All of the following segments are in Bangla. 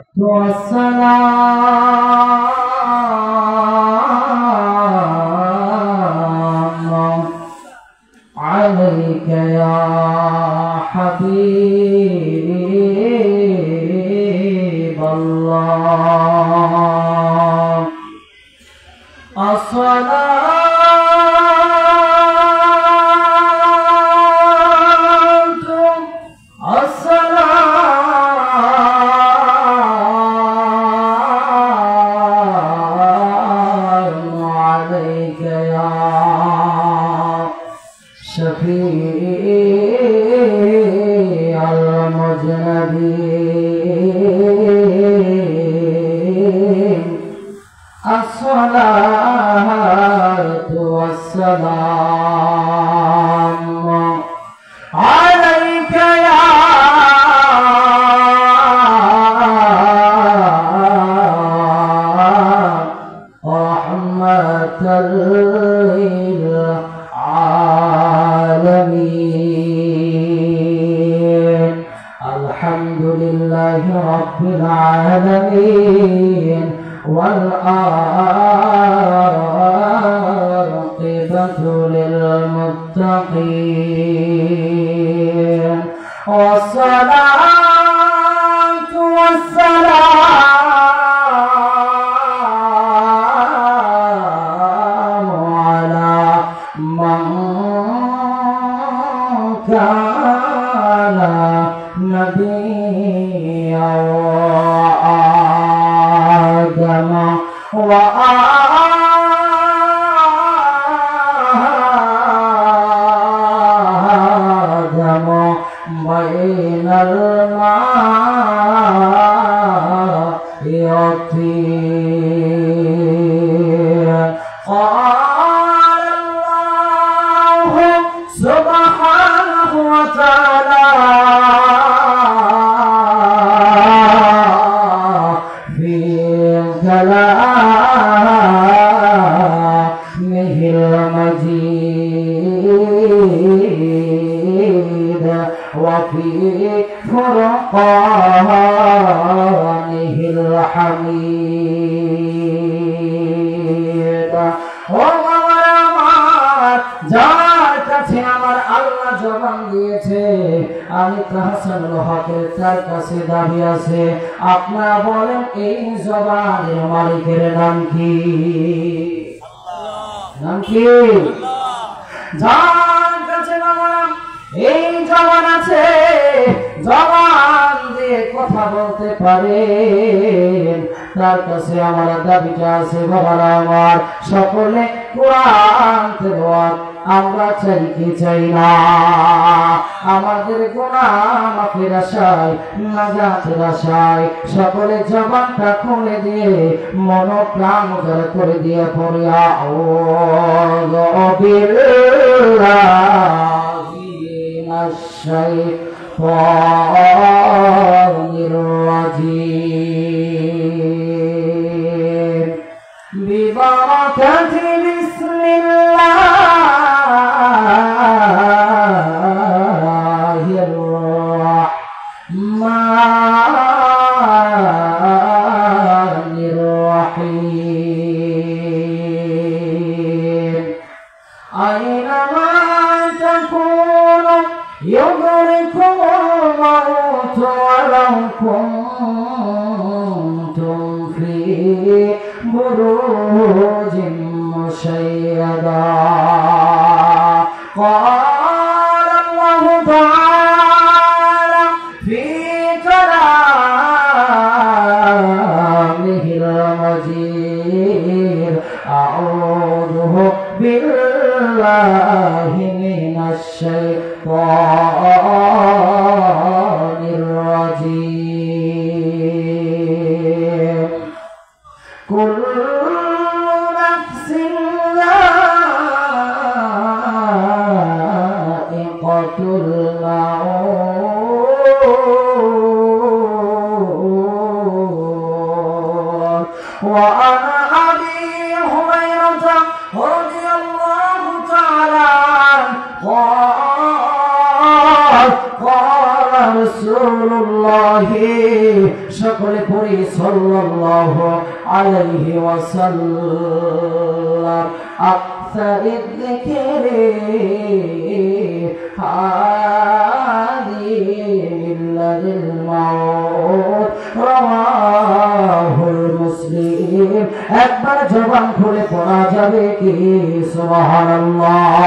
والسلام عليك يا حبيب الله الصلاة شفيع المذنبين الصلاة والسلام عليك يا رحمة للعالمين الحمد لله رب العالمين والعاقبة للمتقين والصلاة والسلام على من كان نبيا وآدم بين الماء يطير قال الله سبحانه وتعالى في كلامه المجيد وفي فرقانه الحميد যার কাছে আমার আল্লাহ জবান দিয়েছে আমি তাহসানুল হকের তার কাছে দাবি আছে আপনারা বলেন এই জবানের মালিকের নাম কি আল্লাহ নাম কি আল্লাহ যার কাছে আমার এই জবান আছে জবান দিয়ে কথা বলতে পারেন তার কাছে আমার দাবিটা আছে বাবারা আমার সকলে কোরআন তেলাওয়াত আমরা চাই কি চাই না আমাদের গুনাহ মাফের আশায় নাজাতের আশায় সকলে জবানটা খুলে দিয়ে মন প্রাণ উজাড় করে দিয়ে পড়ে আউযু বিল্লাহি মিনাশ শাইতানির রাজীম বিবারাকাতি বিসমিল্লাহির রাহমানির রহিম আইনামা তাকুনু ইউদরিকুমুল মাউতু ওয়ালাউ কুনতুম ফি বুরুজিন মুশাইয়াদা قال الله تعالى في كلامه المجيد أعوذ بالله من الشيطان الرجيم كل نفس ذائقة الموت وعن أبي هريرة رضي الله تعالى عنه قال رسول الله সকলে করি সাল্লাল্লাহু আলাইহি ওয়াসাল্লাম আকসার যিকরি হাদি মিল্লাতিল মাউত রাওয়াহুল মুসলিম। একবার জবান খুলে পড়া যাবে কি সুবহানাল্লাহ।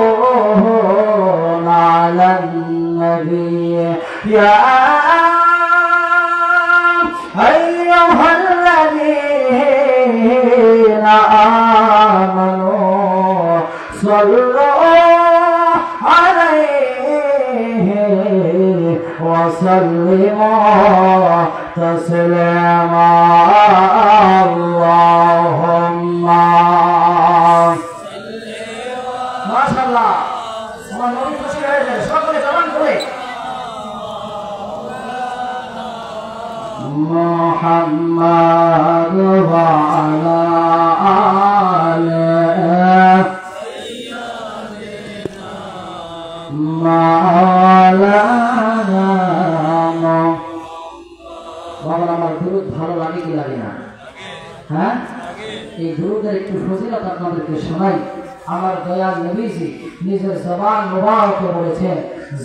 يصلون على النبي يا أيها الذين آمنوا صلوا عليه وسلموا تسليما اللهم মাশাআল্লাহ। আমার নবী খুশি হয়ে যায়, সকলে জবান খুলে মুহাম্মাদ ওয়া আলা আলিহি মাওলানা। বাবা আমার দুরূদ ভালো লাগে কি লাগে না? হ্যাঁ, এই দুরূদের একটু ফজিলত আপনাদেরকে শোনাই। আমার দয়াল নবীজি নিজের জবান মুবারকে বলেছেন,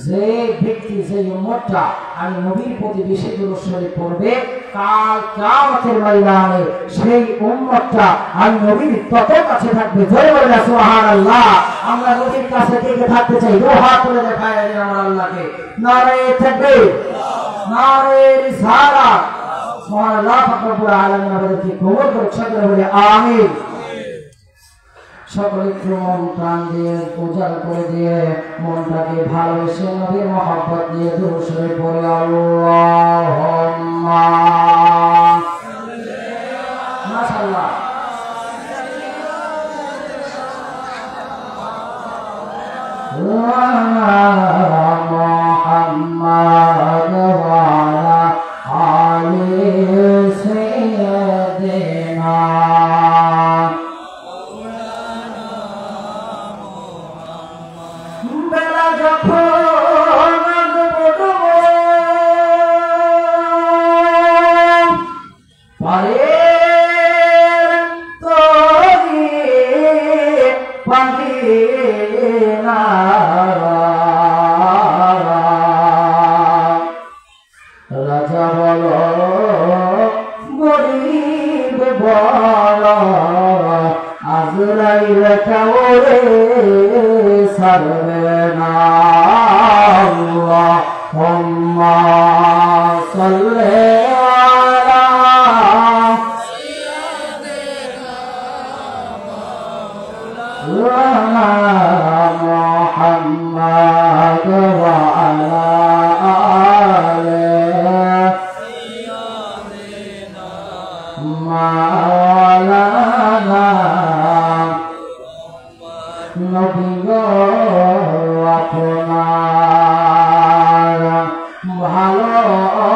যে ব্যক্তি যে উম্মতটা আমি নবীর প্রতি বেশি দুরূদ শরীফ পড়বে কাল কিয়ামতের ময়দানে সেই উম্মতটা আমি নবীর তত কাছে থাকবে। জয় বলে সুবহানাল্লাহ। আমরা নবীর কাছে কে কে থাকতে চাই? দু হাত তুলে দেখায় দিন আমার আল্লাহকে। নারে তাকবীর, নারে রিসালাত। সুবহানাল্লাহ। রব্বুল আলামিন আমাদেরকে কবুল করুন, সকলে বলে আমিন। সকলে একটু মন প্রাণ দিয়ে পূজা করে দিয়ে মনটাকে ভালোবেসে নবীর মহব্বত দিয়ে দুরূদ শরীফ পড়ে আল্লাহুম্মা মাশাআল্লাহ। মুহাম্মাদ ওয়া আলা আলি সাইয়্যিদিনা বেলা যখন পায়ের তরি পানি না রাজা বলো গরিব বলো আজরাইল কাউরে সারবে না। আল্লাহুম্মা সাল্লি আলা সাইয়্যিদিনা মুহাম্মাদ ওয়া আলা আলিহি মাওলানা। নবী গো আপনার ভালোবাসা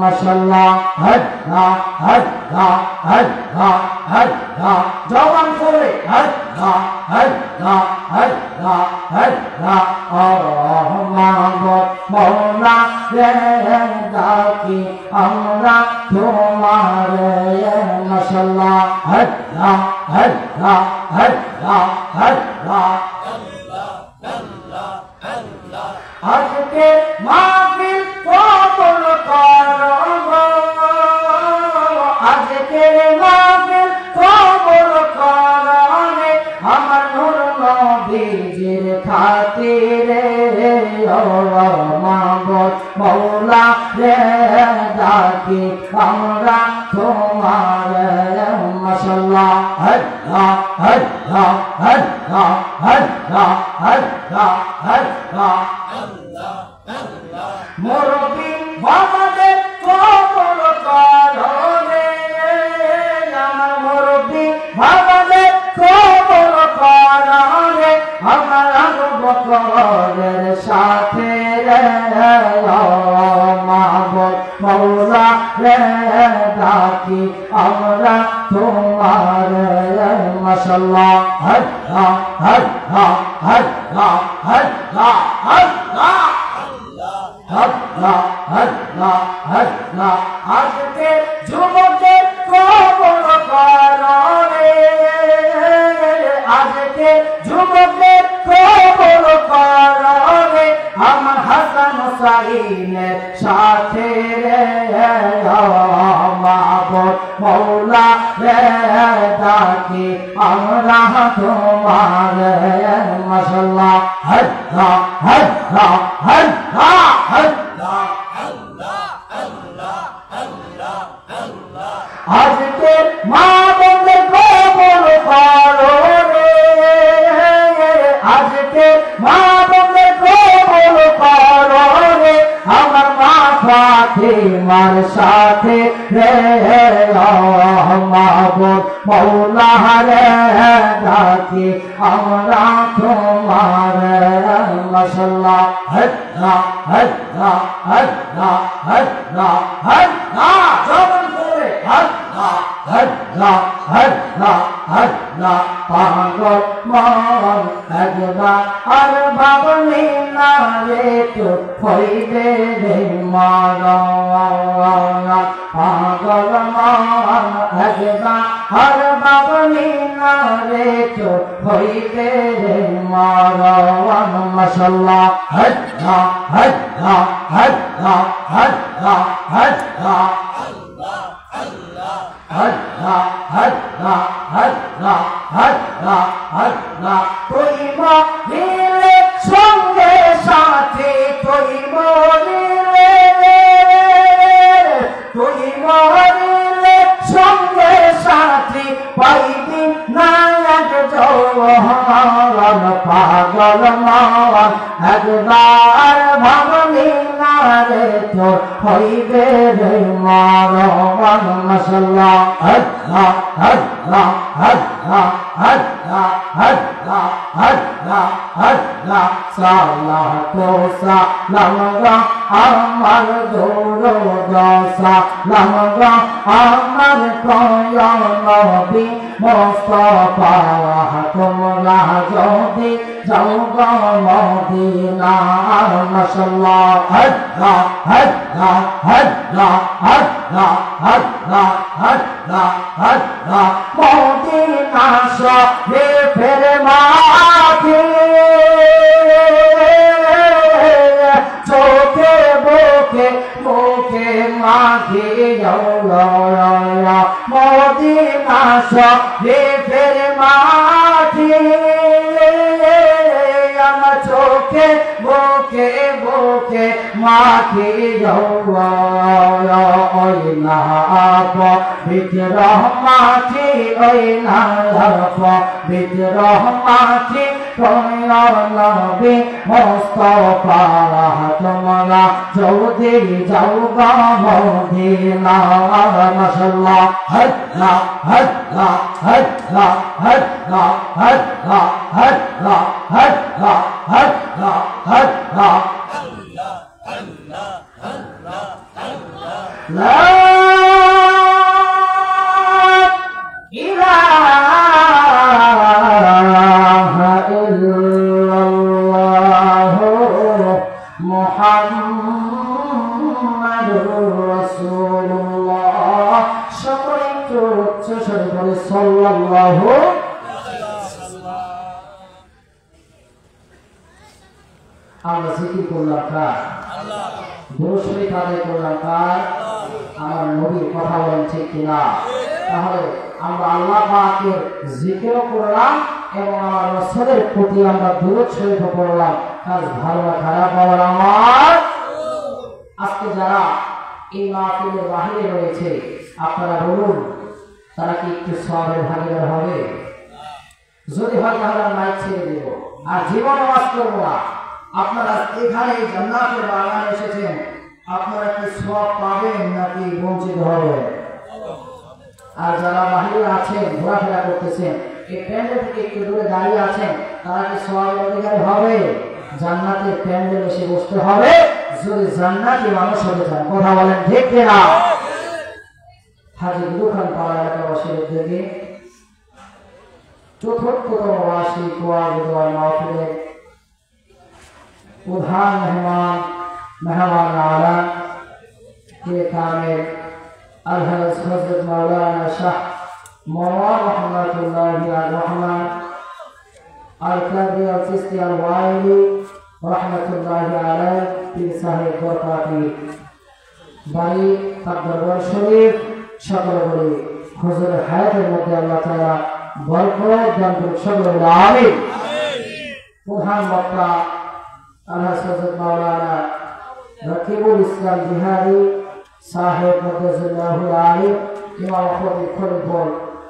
মাশাআল্লাহ আল্লাহ আল্লাহ আল্লাহ আল্লাহ জবান করে আল্লাহ আল্লাহ আল্লাহ আল্লাহ মাহবুব মওলা রে ডাকি আমরা তোমার মাশাআল্লাহ আল্লাহ আল্লাহ আল্লাহ আল্লাহ আজকে মাহফিল কবুল করো আজকে মাহফিল কবুল করো আমার নূর নবীজির খাতিরে ও মাহবুব মওলা রে ডাকি আমরা তোমার মাশাআল্লাহ আল্লাহ আল্লাহ আল্লাহ আল্লাহ আল্লাহ আল্লাহ মুরব্বি বাবাদের কবুল করো রে আমার মুরব্বি বাবাদের কবুল করো রে আমার আবু বকরের সাথে রে মাহবুব মওলা রে ডাকি আমরা তোমার মাশাআল্লাহ আল্লাহ আল্লাহ আল্লাহ আল্লাহ আল্লাহ আল্লাহ আল্লাহ আল্লাহ আজকে যুবকের কবুল করো রে আজকে যুবকের কবুল করো রে আমার হাসান হুসাইনের সাথে রে মাহবুব মওলা রে ডাকি আমরা তোমার মাশাআল্লাহ আল্লাহ আল্লাহ আল্লাহ আল্লাহ আজকে মা বোনদের কবুল করো রে আজকে মা বোনদের কবুল করো রে আমার মা ফাতিমার সাথে রে মাহবুব মওলা রে ডাকি আমরা তোমার মাশাআল্লাহ আল্লাহ আল্লাহ আল্লাহ আল্লাহ আল্লাহ জবান করে আল্লাহ আল্লাহ আল্লাহ আল্লাহ পাগল মন একবার আর ভাবনি না রে তো হইবে রে মরণ পাগল মন একবার আর ভাবনি না রে তো হইবে রে মরণ মাশাআল্লাহ আল্লাহ আল্লাহ আল্লাহ আল্লাহ আল্লাহ আল্লাহ আল্লাহ আল্লাহ আল্লাহ আল্লাহ তুই মরিলে সঙ্গে সাথে তুই মরিলে সঙ্গে সাথে পাইবি নায়ক জওয়ান পাগল মন একবার ভাবনি না রে তোর হইবে রে মরণ মাশাআল্লাহ আল্লাহ আল্লাহ আল্লাহ আল্লাহ আল্লাহ আল্লাহ আল্লাহ সালাতু সালাম আমার দরুদ সালাম আমার প্রিয় নবী মুস্তাফা তোমরা যদি যাও গো মদিনা মাশাআল্লাহ আল্লাহ আল্লাহ আল্লাহ আল্লাহ আল্লাহ আল্লাহ আল্লাহ মদিনা শরীফের মাটি চোখে বুকে মুখে মাখি মদিনা শরীফের মাটি আমার চোখে বুকে বুকে মাখি ওই না পবিত্র মাটি ওই না পবিত্র মাটি নবী মুস্তাফা তোমরা যদি যাও গো মদিনা মাশাআল্লাহ আল্লাহ আল্লাহ আল্লাহ আল্লাহ আল্লাহ আল্লাহ আল্লাহ আল্লাহ আল্লাহ আল্লাহ আল্লাহ লা ইলাহা ইল্লাল্লাহ মুহাম্মাদুর রাসূলুল্লাহ। সকলে একটু উচ্চ স্বরে বলে সাল্লাল্লাহু। আমরা জিকির করলাম কার? দুরূদ শরীফ আদায় করলাম কার? আমার নবীর। কথা বলেন ঠিক কিনা? তাহলে আমরা আল্লাহ পাকের জিকিরও করলাম এবং আমার রাসূলের প্রতি আমরা দুরূদ শরীফ পড়লাম। কাজ ভালো না খারাপ আমার আমার। আজকে যারা এই মাহফিলের বাহিরে রয়েছে আপনারা বলুন, তারা কি একটু সওয়াবের ভাগীদার হবে? যদি হয় তাহলে মাইক ছেড়ে দেব, আর জীবন ওয়াজ করবো না। আপনারা এখানে জান্নাতের বাগানে এসেছেন, আপনারা কি সওয়াব পাবেন নাকি বঞ্চিত হবেন? আর যারা বাহিরে আছেন, ঘোরাফেরা করতেছেন, এই প্যান্ডেল থেকে একটু দূরে দাঁড়িয়ে আছেন, তারা কি সওয়াবের অধিকারী হবে? জান্নাতের প্যান্ডেল এসে বসতে হবে যদি জান্নাতি মানুষ হতে চান। কথা বলেন ঠিক কিনা? হাজী দুখান পাড়া এলাকাবাসীর উদ্যোগে চতুর্থতম বার্ষিক ওয়াজ মাহফিলের প্রধান মেহমান আলা কে কামেল আলহাজ হযরত মাওলানা শাহ মোহাম্মদ রহমাতুল্লাহি আল রহমান আল কাদি আল চিশতি আল ওয়াইলি রহমাতুল্লাহি আলাইহি পীর সাহেব বরকাতি বাড়ি দরবার শরীফ। সকলে বলি হুজুরের হায়াতের মধ্যে আল্লাহ তাআলা বরকত দান করুন। সকলে বলি আমিন। প্রধান বক্তা আলহাজ হযরত মাওলানা রকিবুল ইসলাম বিহারি সাহেব মদদুল্লাহু আলাইহি ইমাম খতিব খলিফুর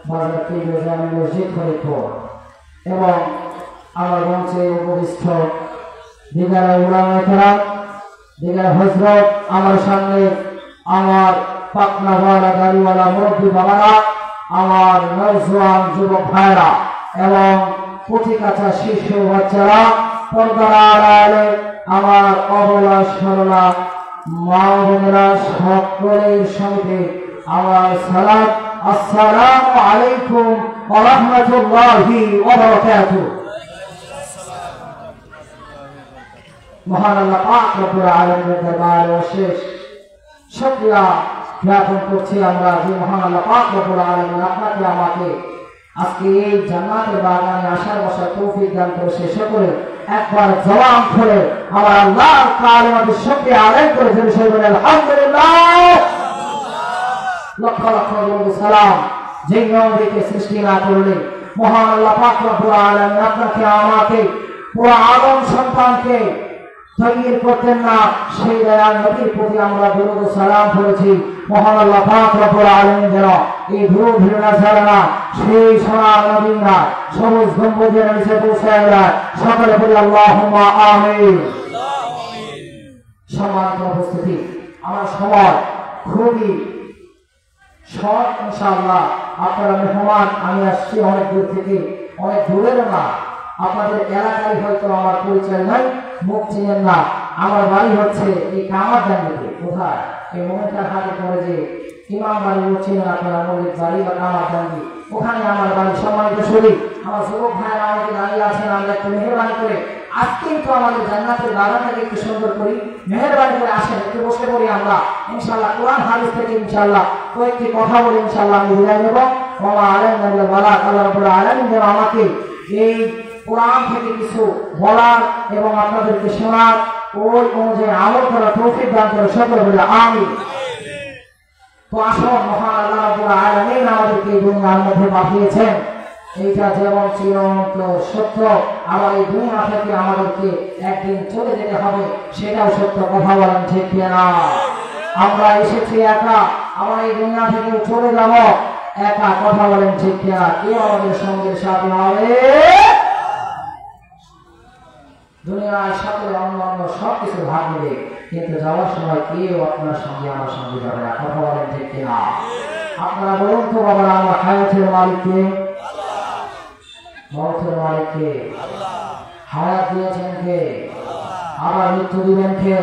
বাজার কেন্দ্রীয় জামে মসজিদ খলিফুর এবং আমার মঞ্চে উপবিষ্ট দিগারা উলামায়ে কেরাম, দিগারা হযরত, আমার সামনে আমার পাকনাওয়ালা দাড়িওয়ালা মুরব্বী বাবারা, আমার নওজোয়ান যুবক ভাইরা এবং পুঁথিকাছা শিশু বাচ্চারা, পর্দার আড়ালে আমার অবলা সরলা মা বোনেরা, সকলের সঙ্গে আমার সালাম। আসসালামু আলাইকুম ওয়া রাহমাতুল্লাহি ওয়া বারাকাতুহু। মহান আল্লাহ পাক রব্বুল আলামিনের দরবারে অশেষ শুকরিয়া জ্ঞাপন করছি আমরা যে মহান আল্লাহ পাক রব্বুল আলামিন আপনাকে আমাকে আজকে এই জান্নাতের বাগানে আসার বসার তৌফিক দান করে সে সকলে একবার জবান খুলে আমার আল্লাহর কালিমাতে শুকরিয়া আদায় করে যেন সে বলে আলহামদুলিল্লাহ। লক্ষ লক্ষ সালাম। যে নবীকে সৃষ্টি না করলে মহান আল্লাহ পাক রব্বুল আলামিন আপনাকে আমাকে পুরো আদম সন্তানকে তৈরি করতেন না, সেই দয়াল নবীর প্রতি আমরা দরুদ ও সালাম করেছি। মহান আল্লাহ পাক রব্বুল আলামিন যেন এই দরুদ ভিড়া ছাড়া সেই সোনার নবীরা সবুজ গম্বুজের নিচে পৌঁছায় যায়। সকলে বলি আল্লাহুম্মা আমিন। সম্মানিত উপস্থিতি, আমার সময় খুবই শর্ট ইনশাআল্লাহ। আপনারা মেহমান, আমি আসছি অনেক দূর থেকে, অনেক দূরের না, আপনাদের এলাকায় হয়তো আমার পরিচয় নাই, মুখ চিনেন না। আমার বাড়ি হচ্ছে এই কামারদাঙ্গিতে। কোথায়? এই মোমেন্টার হাতে পড়ে যে ইমাম বাড়ি চিনেন আপনারা, মল্লিক বাড়ি বা কামারদাঙ্গি, ওখানে আমার বাড়ি। সম্মানিত শরীর, আমার যুবক ভাইয়েরা আমাকে দাঁড়িয়ে আছেন, আমরা একটু মেহরবানি করে আজকে একটু আমাদের জান্নাতের বাগানটাকে একটু সুন্দর করি। মেহরবানি করে আসেন, একটু বসে পড়ি আমরা ইনশাআল্লাহ। কোরআন হাদিস থেকে ইনশাআল্লাহ কয়েকটি কথা বলে ইনশাআল্লাহ আমি বিদায় নেব। ওয়া আলাইকুম ওয়া আল্লাহ রাব্বুল আলামিন যেন আমাকে এই কোরআন থেকে কিছু বলার এবং আপনাদেরকে শোনার, ওই অনুযায়ী আমল করার তৌফিক দান করে। সকলে বলে আমিন। তো আসুন, মহান আল্লাহ রাব্বুল আলামিন আমাদেরকে এই দুনিয়ার মধ্যে পাঠিয়েছেন, এইটা যেমন চিরন্ত সত্য, আবার এই দুনিয়া থেকে আমাদেরকে একদিন চলে যেতে হবে, সেটাও সত্য। কথা বলেন ঠিক কিনা? আমরা এসেছি একা, আমরা এই দুনিয়া থেকে চলে যাব একা। কথা বলেন ঠিক কিনা? কেউ আমাদের সঙ্গে সাথে হবে দুনিয়ার সাথে অন্যান্য সবকিছু ভাগ নেবে, কিন্তু যাওয়ার সময় কেউ আপনার সঙ্গে আমার সঙ্গে যাবে না। কথা বলেন ঠিক কিনা? আপনারা বলুন তো বাবা, আমার হায়াতের মালিককে? মৌতের মালিককে? হায়াত দিয়েছেন কে? আবার মৃত্যু দিবেন কে?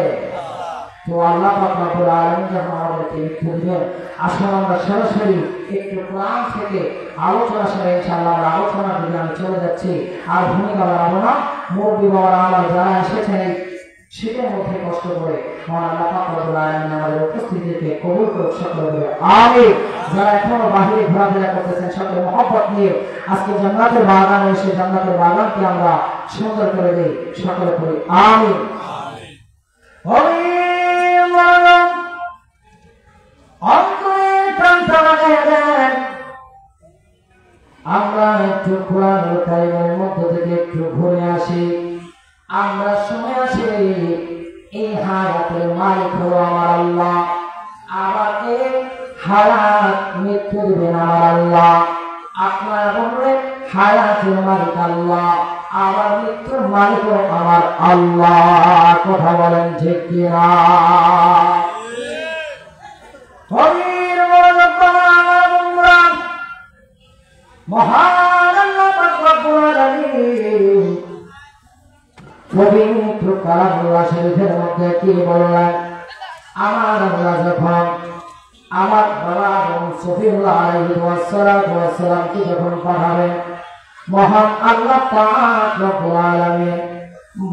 তো আল্লাহ পাক রব্বুল আলামিন যখন আমাদেরকে মৃত্যু দিবেন, আসলে আমরা সরাসরি একটু কোরআন থেকে আলোচনা শুনে ইনশাআল্লাহ আমরা আলোচনার দিকে আমি চলে যাচ্ছি। আর ভূমিকা বাড়াবো না, মুরব্বী বাবারা আমার যারা এসেছেন এই শীতের মধ্যে কষ্ট করে, আল্লাহ পাক রব্বুল আলামিন আমাদের উপস্থিতিকে কবুল করুক সকলে বলে আমিন। যারা এখনো বাহিরে ঘোরাফেরা করতেছেন সকলে মহব্বত নিয়ে আজকে জান্নাতের বাগানে এসে জান্নাতের বাগানকে আমরা সুন্দর করে দিই, সকলে বলি আমিন। আমরা একটু কোরআনুল কারীমের মধ্য থেকে একটু ঘুরে আসি। আমরা শুনে আসি এই হায়াতের মালিক হলো আমার আল্লাহ, আবার এই হায়াত মৃত্যু দিবেন আমার আল্লাহ। আপনারা বললেন হায়াতের মালিক আল্লাহ, আবার মৃত্যুর মালিক আমার আল্লাহ। কথা বলেন ঠিক কিনা? মহান আল্লাহ রব্বুল আলামিন পবিত্র কালামুল্লাহ শরীফের মধ্যে কি বললেন? আমার আল্লাহ যখন আমার বাবা সফিউল্লাহ আলাইহিস সালামকে যখন পাঠাবেন, মহান আল্লাহ পাক রব্বুল আলামিন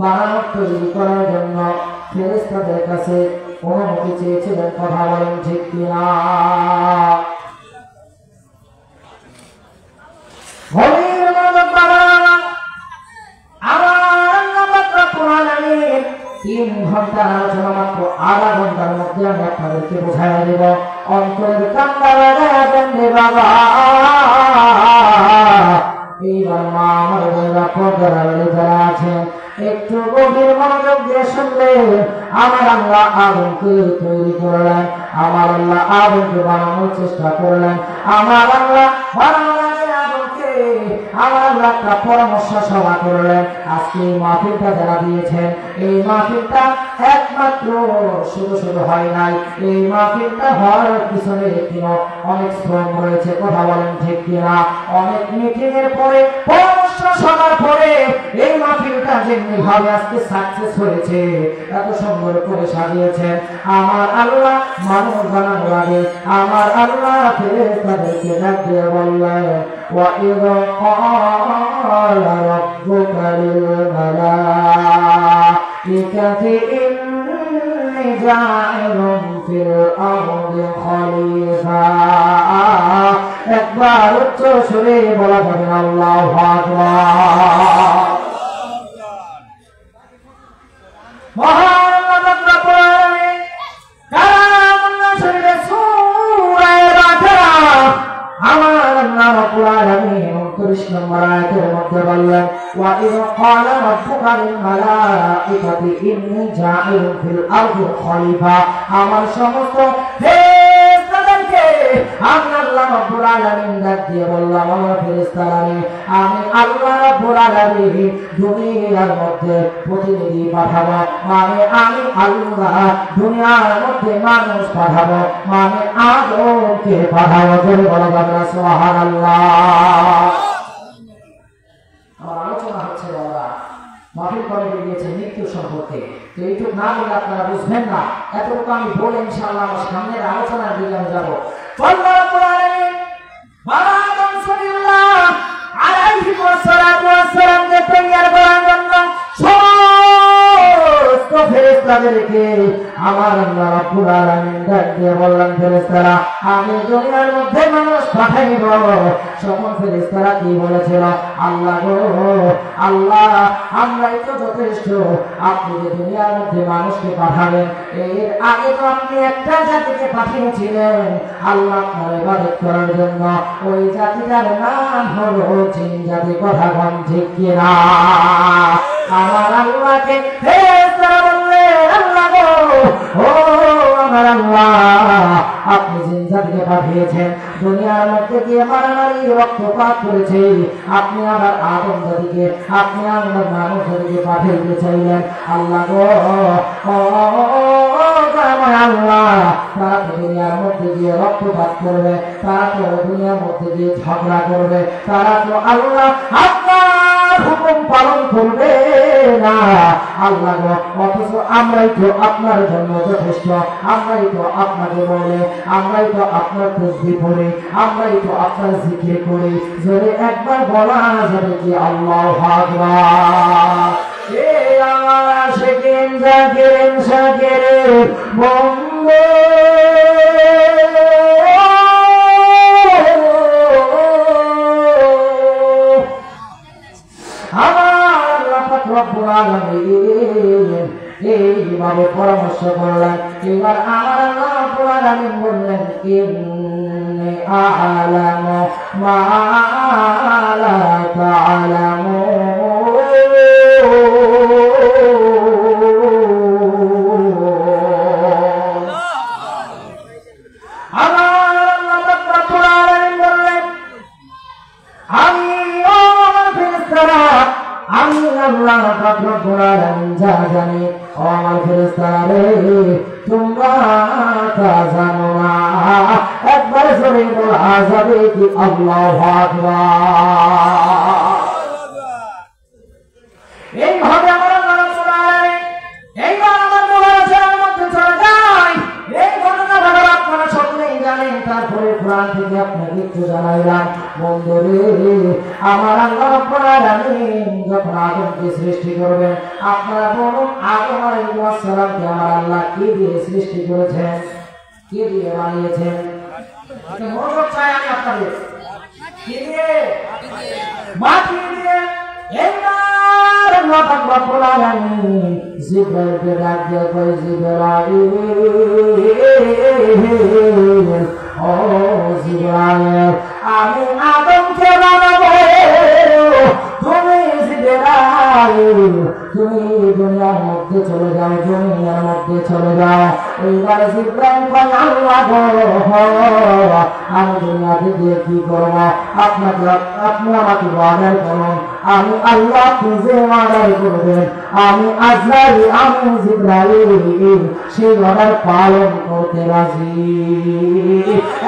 বানানো তৈরি করার জন্য ফেরেশতাদের কাছে অনুমতি চেয়েছিলেন। কথা বলেন ঠিক কিনা? তিন ঘন্টার আলোচনা মাত্র আধা ঘন্টার মধ্যে আমি আপনাদেরকে বোঝাই দেব। অন্তরের কান্না লাগাবেন রে বাবা। এইবার মা আমার বোনেরা পর্দার আড়ালে যারা আছেন একটু গভীর মনোযোগ দিয়ে শুনলে, আমার আল্লাহ আগুনকে তৈরি করলেন, আমার আল্লাহ আগুনকে বানানোর চেষ্টা করলেন, আমার আল্লাহ বানানোর আগুনকে আমার আল্লাহ একটা পরামর্শ সভা করলেন। আজকে এই মাহফিলটা যারা দিয়েছেন, এই মাহফিলটা একমাত্র শুধু শুধু হয় নাই, এই মাহফিলটা হওয়ার পিছনে অনেক শ্রম রয়েছে। কথা বলেন ঠিক কিনা? অনেক মিটিং এর পরে, পরামর্শ সভার পরে এই মাহফিলটা যেমনি ভাবে আজকে সাকসেস হয়েছে, এত সুন্দর করে সাজিয়েছেন আমার আল্লাহ। মানুষ বানানোর আগে আমার আল্লাহ ফেরেশতাদেরকে ডাক দিয়ে বললেন, وَإِذْ قَالَ رَبُّكَ لِلْمَلَائِكَةِ إِنِّي جَاعِلٌ فِي الْأَرْضِ خَلِيفَةً। একবার উচ্চ সুরে বলা যাবে আল্লাহু আকবার। মহান আল্লাহ রব্বুল আলামিন কালামুল্লাহ শরীফে সূরা বাকারা আমার আল্লাহ রব্বুল আলামিন 29 নম্বর আয়াতের মধ্যে বললেন, ওয়া ইয ক্বালা রাব্বুকা লিল মালাইকাতি ইন্নী জাঈলুন ফিল আরদি খলিফা। আমার সমস্ত ফেরেশতাদেরকে আমি আল্লাহ রব্বুল আলামিন ডাক দিয়ে বললাম, আমার ফেরেশতারা আমি আল্লাহ রব্বুল আলামিন দুনিয়ার মধ্যে প্রতিনিধি পাঠাবো, মানে আমি আল্লাহ দুনিয়ার মধ্যে মানুষ পাঠাবো, মানে আদমকে পাঠাবো। বলে বলা যাবে না সুবহানাল্লাহ। আমার আলোচনা হচ্ছে বাবা মাহফিল করে গিয়েছে মৃত্যু সম্পর্কে। তো এইটুকু না বলে আপনারা বুঝবেন না, এতটুকু আমি বলে ইনশাআল্লাহ আমার সামনের আলোচনার দিকে আমি যাবো। আল্লাহ রাব্বুল আলামিন বাবা আদম সলিল্লাহ আলাইহি ওয়াসাল্লামকে তৈয়ার করার জন্য সমস্ত ফেরেশতাদেরকে আমার আল্লাহ রাব্বুল আলামিন ডাক দিয়ে বললেন, ফেরেশতারা আমি দুনিয়ার মধ্যে মানুষ পাঠাইব। সকল ফেরেশতারা কি বলেছিল? আল্লাহ গো আল্লাহ, আমরাই তো যথেষ্ট, আপনি যে দুনিয়ার মধ্যে মানুষকে পাঠাবেন, এর আগে তো আপনি একটা জাতিকে পাঠিয়েছিলেন আল্লাহ আপনার ইবাদত করার জন্য। ওই জাতিটার নাম হলো জিন জাতি। কথা বলেন ঠিক কিনা? আমার আল্লাহকে ফেরেশতারা বললেন, আল্লাহ গো ও আমার আল্লাহ, আপনি জিন জাতিকে পাঠিয়েছেন, দুনিয়ার মধ্যে গিয়ে মারামারি রক্তপাত করেছে, আপনি আমার আদম জাতিকে, আপনি আমার মানব জাতিকে পাঠিয়ে চাইলেন। আল্লাহ গো আমার আল্লাহ, তারা তো দুনিয়ার মধ্যে গিয়ে রক্তপাত করবে, তারা তো দুনিয়ার মধ্যে গিয়ে ঝগড়া করবে, তারা তো আল্লাহ আপনার হুকুম পালন করবে না আল্লাহ গো, অথচ আমরাই তো আপনার জন্য যথেষ্ট, আমরাই তো আপনাকে বলে, আমরাই তো আপনার তসবিহ পড়ে, আমরাই তো আপনার জিকির করি। যদি একবার বলা যাবে কি আল্লাহু আকবার। এ আমার আশিকিন জাকিরিন শাকিরিন বন্ধু, এইভাবে পরামর্শ করলেন। এবার আমার আল্লাহ রাব্বুল আলামিন বললেন, ইন্নী আ'লামু মা লা তা'লামুন। আমার আল্লাহ রাব্বুল আলামিন বললেন, আমি ফেরেশতারা, আমি আল্লাহ রাব্বুল আলামিন যা জানি, ও আমার ফেরেশতারা রে, তোমরা তা জানো না। একবার জোরে বলা যাবে কি আল্লাহু আকবার। এইভাবে আমার আল্লাহ রাব্বুল আলামিন এইবার আমার মুনাজাতের মধ্যে চলে যায়। এই ঘটনাটা আপনারা সকলেই জানেন, তারপরে কোরআন থেকে আপনাকে একটু জানাইলাম। বন্ধুরে, আমার আল্লাহ রাব্বুল আলামিন যখন আদমকে সৃষ্টি করবেন, আপনারা বলুন আদম আলাইহিস সালামকে আমার আল্লাহ কি দিয়ে সৃষ্টি করেছেন, কি দিয়ে বানিয়েছেন? মনোযোগ চাই আমি আপনাদের। কি দিয়ে? মাটি দিয়ে। এইবার আল্লাহ রাব্বুল আলামিন জিবরাইলকে ডাক দিয়ে কয়, জিবরাইল, ও জিবরাইল, আমি আদমকে বানাবো, তুমি জিবরাইল তুমি দুনিয়ার মধ্যে চলে যাও, দুনিয়ার মধ্যে চলে যাও। এইবার জিবরাইল কয়, আল্লাহ গো, আমি দুনিয়াতে গিয়ে কি করবো? আপনি আমাকে অর্ডার করুন, আমি আল্লাহ নিজে অর্ডার করবেন, আমি আজরাইল, আমি জিবরাইল সেই অর্ডার পালন করতে রাজি।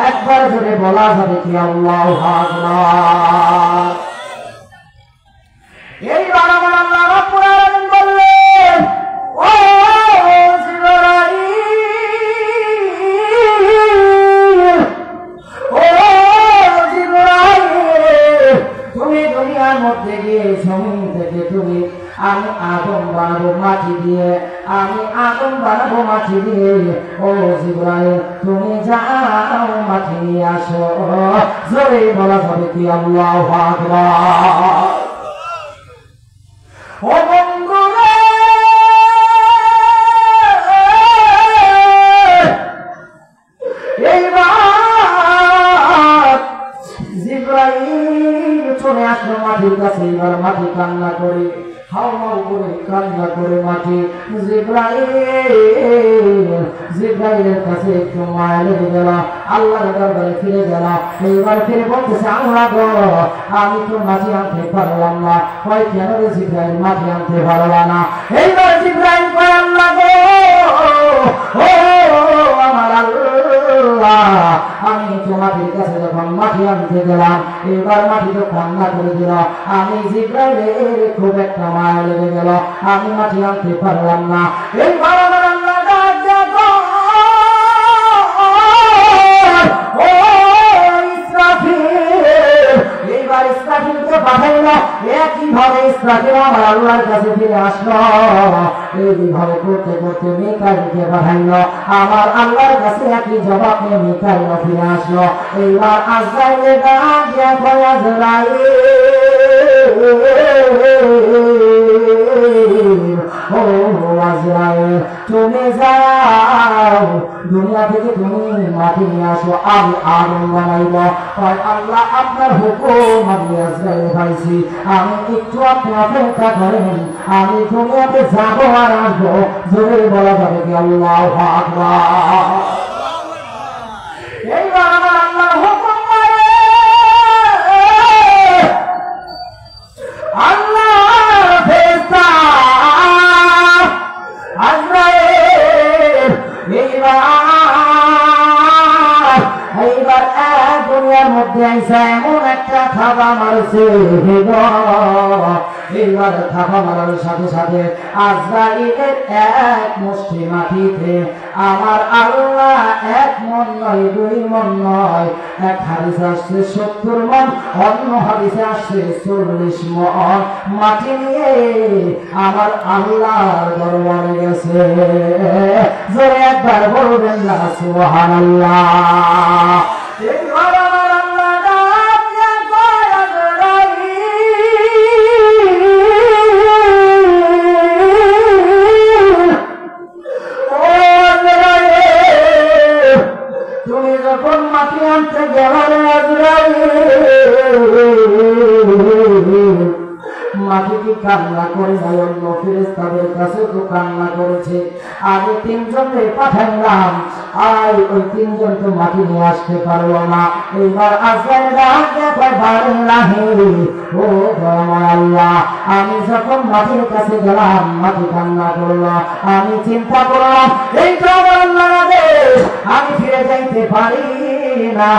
একবার জোরে বলা যাবে কি আল্লাহু আকবার। এইবার আমার আল্লাহ রাব্বুল আলামিন বললেন, ও জিবরাইল, ও জিবরাইল, তুমি দুনিয়ার মধ্যে গিয়ে জমিন থেকে তুমি আমি আদম বানাবো মাটি দিয়ে, আমি আদম বানাবো মাটি দিয়ে। ও জিবরাইল, তুমি যাও মাটি নিয়ে আসো। জোরে বলা যাবে কি আল্লাহু আকবার। ও বন্ধুরা, এইবার জিবরাইল চলে আসলো মাটির কাছে। এবার মাটি কান্না করে, হাওমাও করে কান্না করে মাটি। জিবরাইলের কাছে একটু মায়া লেগে গেল, আল্লাহর দরবারে ফিরে গেল। এইবার ফিরে বলতেছে, আল্লাহ গো, আমি তো মাটি আনতে পারলাম না। কয়, কেন রে জিবরাইল মাটি আনতে পারলা না? এইবার জিবরাইল কয়, আল্লাহ গো, ও আমার আল্লাহ, আমি তোমাদের কাছে যখন মাটি আনতে গেলাম, এবার মাটি তো কান্না করে দিল। আমি জিবরাইলের খুব একটা মায়া লেগে গেল, আমি মাটি আনতে পারলাম না। এইবার আমার আল্লাহ ডাক দেখো, ও ইসরাফিল। এইবার ইসরাফিলকে পাঠাইল। একইভাবে ইসরাফিল আমার আল্লাহর কাছে ফিরে আসলো। এইভাবে করতে করতে মিকাইলকে পাঠাইল। আমার আল্লাহর কাছে একই জবাব নিয়ে মিকাইল ফিরে আসলো। এইবার আজরাইলে ডাক দিয়া কয়, আজরাইল, ও আজরাইল, তুমি যাও দুনিয়া থেকে, তুমি মাটি নিয়ে আসো, আমি আগুন বানাইব। কয়, আল্লাহ আপনার হুকুম আমি আজরাইল পাইছি, আমি একটু আপনি অপেক্ষা করেন, আমি দুনিয়াতে যাবো আর আসবো। জোরে বলা যাবে কি আল্লাহু আকবার। এইবার আমার আল্লাহ হুকুম মানে আল্লাহ ফেরেশতা আজরাইল এইবার দুনিয়ার মধ্যে মধ্যে আইসা এমন একটা থাবা মারছে এইবার থাবা মারার সাথে সাথে আজরাইলের এক মুষ্টি মাটিতে আমার আল্লাহ 1 মণ নয় 2 মণ নয়, এক হাদিসে আসছে 70 মণ, অন্য হাদিসে আসছে 40 মণ মাটি নিয়ে আমার আল্লাহর দরবারে গেছে। জোরে একবার বলবেন না সুবহানাল্লাহ। একবার আমার আল্লাহ ডাক দিয়ে কয় আজরাইল, ও আজরাইল, তুমি যখন মাটি আনতে গেলে আজরাইল, মাটি কি কান্না করে নাই? অন্য ফেরেশতাদের কাছে তো কান্না করেছে। আগে 3 জনকে পাঠাইলাম, আর ওই 3 জন তো মাটি নিয়ে আসতে পারলো না। এইবার আজরাইল ও আল্লাহ, আমি যখন মাটির কাছে গেলাম মাটি কান্না করলো, আমি চিন্তা করলাম এই তো আমার আল্লাহর আদেশ, আমি ফিরে যাইতে পারি না।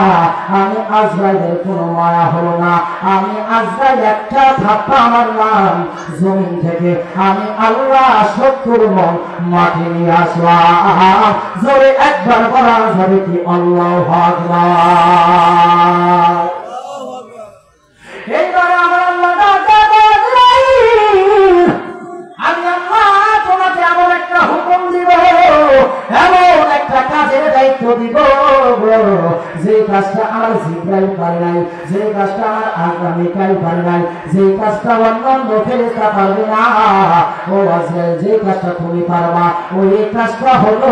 আমি আজরাইলের কোনো মায়া হলো না, আমি আজরাইল একটা থাপ্পা মারলাম জমিন থেকে, আমি আল্লাহ 70 মণ মাটি নিয়ে আসলাম। জোরে একবার বলা যাবে কি আল্লাহু আকবার? এইবারে আমার আল্লাহ আমি আল্লাহ তোমাকে এমন একটা হুকুম দিব, এমন একটা কাজের দায়িত্ব দিব, যে কাজটা আমার জিবরাইল পারে নাই, যে কাজটা আমার আজরাইল পারে নাই, যে কাজটা অন্যান্য ফেরেশতা পারবে না। ও আজরাইল, যে কাজটা তুমি পারবা, ওই কাজটা হলো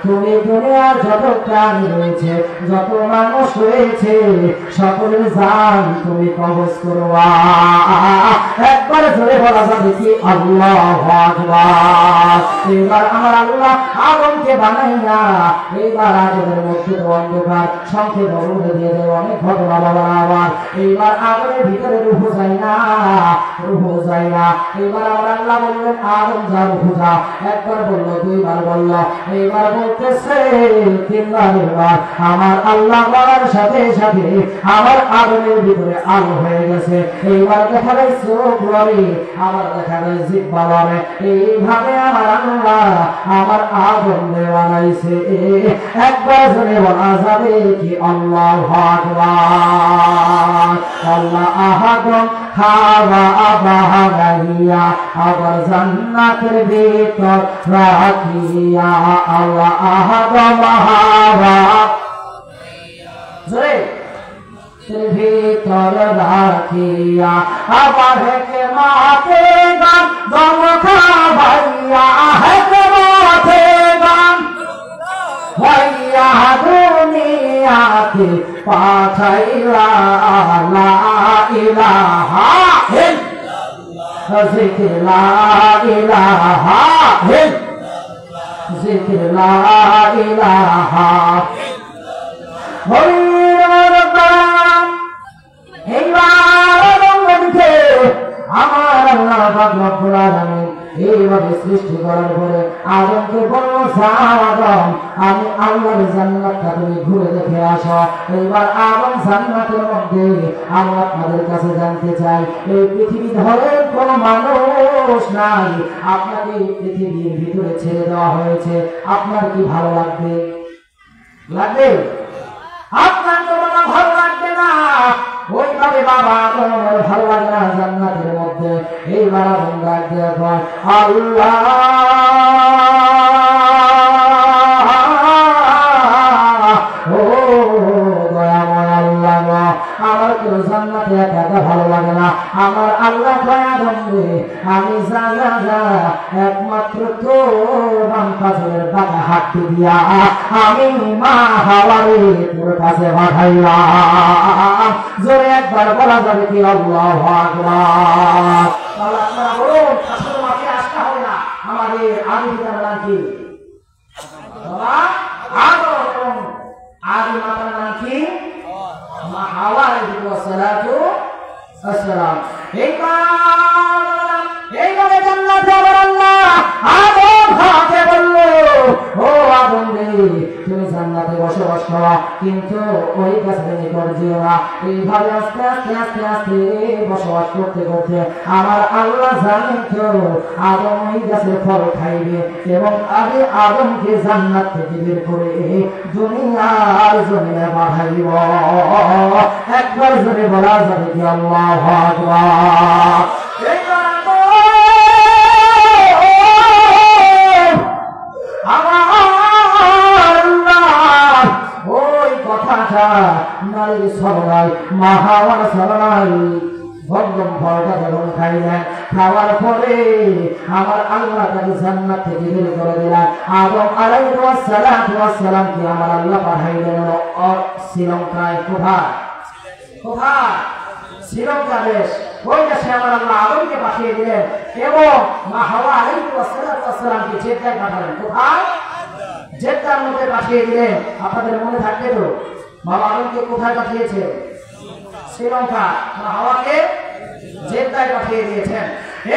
তুমি দুনিয়ার যত প্রাণী রয়েছে, যত মানুষ রয়েছে, সকলের জান তুমি কবজ করবা। একবার জোরে বলা যাবে কি আল্লাহু আকবার? এবার আমার আল্লাহ আগুনকে বানাইয়া, এইবার আগুনের মধ্যে তো অন্ধকার, সংক্ষেপ বলে দিয়ে দেয় অনেক ঘটনা বাবা। আবার এইবার আগুনের ভিতরে রুহু যায় না, রুহু যায় না। এইবার আমার আল্লাহ বললেন আগুন যা, রুহু যা। একবার বললো, 2 বার বললো, এইবার বলতেছে 3 বার। এবার আমার আল্লাহ বলার সাথে সাথে আমার আগুনের ভিতরে আলো হয়ে গেছে। এইবার দেখা যায় চোখ লড়ে, আবার দেখা যায় জিহ্বা লড়ে। এইভাবে আমার আল্লাহ আমার আগুন বানাইছে। একবার জোরে বলা যাবে কি আল্লাহু আকবার? আল্লাহ আহাদম হাওয়া আবাহাইয়া, আবার জান্নাতের ভিতর রাখিয়া। আল্লাহ আহাদম হাওয়া জোরে ভিতর রাখিয়া, আবার হেকে মাতে গান দম খাবাইয়া, হেকে মাতে গান ভাইয়া দুনিয়াতে পাঠাইলা। লা ইলাহা ইল্লাল্লাহ, জিকির লা ইলাহা ইল্লাল্লাহ, জিকির লা ইলাহা এইভাবে সৃষ্টি করার পরে আদমকে বলল, আদম আমি আল্লাহর জান্নাতটা তুমি ঘুরে দেখে আসো। এইবার আদম জান্নাতের মধ্যে আমি আপনাদের কাছে জানতে চাই, এই পৃথিবী ধরে কোন মানুষ নাই, আপনাকে পৃথিবীর ভিতরে ছেড়ে দেওয়া হয়েছে, আপনার কি ভালো লাগবে? লাগবে? আপনার তো বাবা ভালো লাগবে না, ওইভাবে বাবা আমার ভালো লাগে না জান্নাতের মধ্যে। এইবার আগুন ডাক দিয়ে কয়, আল্লাহ ও দয়াময় আল্লাহ, আমার কেউ জান্নাতে একা ভালো লাগে না। আমার আল্লাহ দয়া বন্ধে আমি যা যা যা একমাত্র তোর বাম পাথরের বাঁকা হাতটি দিয়া আমি মা হাওয়ারে তোর কাছে পাঠাইলাম। জোরে একবার বলা যাবে কি আল্লাহু আকবার? আপনারা বলুন, আসলে মাঠে আসতে হবে না। আমাদের আদি পিতার নাম কি? আদম। আদি মাতার নাম কি? মা হাওয়া আলাইহিস সালাম। এইভাবে জান্নাতে আমার আল্লাহ আদম হাতে বলল, ও আদম রে তুমি জান্নাতে বসবাস করো, কিন্তু ওই গাছের নিকট যেও না। এইভাবে আস্তে আস্তে আস্তে আস্তে বসবাস করতে করতে আমার আল্লাহ জানেন তো আদম ওই গাছের ফল খাইবে এবং আমি আদমকে জান্নাত থেকে বের করে দুনিয়ার জমিনে পাঠাইব। একবার জোরে বলা যাবে কি আল্লাহু আকবার। ওই কথাটা নারীর সরলায় মা হাওয়ার সরলায় ভগবান ফলটা যখন খাইলেন, খাওয়ার পরে আমার আল্লাহ তাকে জান্নাত থেকে বের করে দিলেন। আদম আলাইহিস সালামকে আমার আল্লাহ পাঠাইলেন শ্রীলঙ্কায়। কোথায়? কোথায়? শ্রীলঙ্কা দেশ। ওই দেশে আমার আল্লাহ আদমকে পাঠিয়ে দিলেন এবং মা হাওয়া আলাইহিস সালামকে জেদ্দায় পাঠালেন। কোথায়? জেদ্দার মধ্যে পাঠিয়ে দিলেন। আপনাদের মনে থাকবে তো বাবা আদমকে কোথায় পাঠিয়েছে? শ্রীলঙ্কা। মা হাওয়াকে জেদ্দায় পাঠিয়ে দিয়েছেন।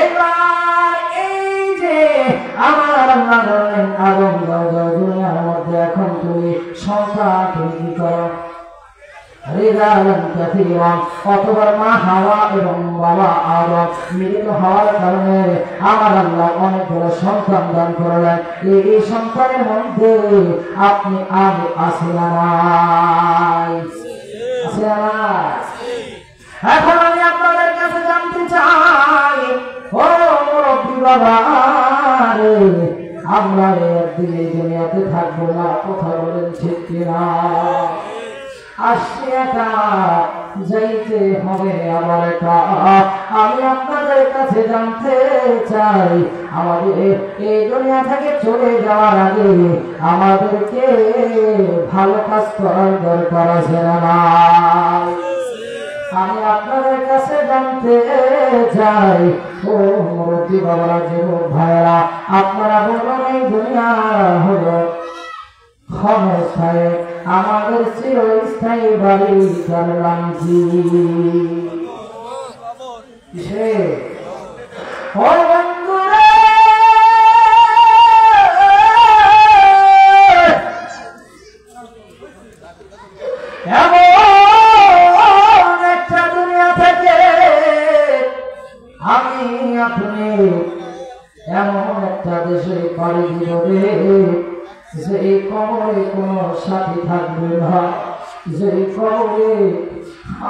এইবার এই যে আমার আল্লাহ বললেন আদম যাও যাও দুনিয়ার মধ্যে এখন তুমি সন্তান তুমি কি করো? অতবার মা হাওয়া এবং বাবা আদম মিলিত হওয়ার কারণে আমার আল্লাহ অনেকগুলো সন্তান দান করলেন। এই সন্তানের মধ্যে আপনি আমি আছি না নাই? এখন আমি আপনাদের কাছে জানতে চাই, ও মুরব্বী বাবা রে, আমরা একদিন এই দুনিয়াতে থাকবো না। কথা বলেন ঠিক কিনা? আসছে একা, যাইতে হবে আবার একা। আমি আপনাদের কাছে জানতে চাই, আমাদের এই দুনিয়া থেকে চলে যাওয়ার আগে আমাদেরকে ভালো কাজ করার দরকার আছে না নাই? আমি আপনাদের কাছে জানতে চাই, ও মুরব্বী বাবারা, যুবক ভাইয়েরা, আপনারা বলুন এই দুনিয়া হলো ক্ষণস্থায়ী, আমাদের চিরস্থায়ী বাড়ি করলাম কি? ও বন্ধুরা, এমন একটা দুনিয়া থেকে আমি আপনি এমন একটা দেশে পাড়ি দিব যে এই কবরে কোনো সাথী থাকবে না, যে এই কবরে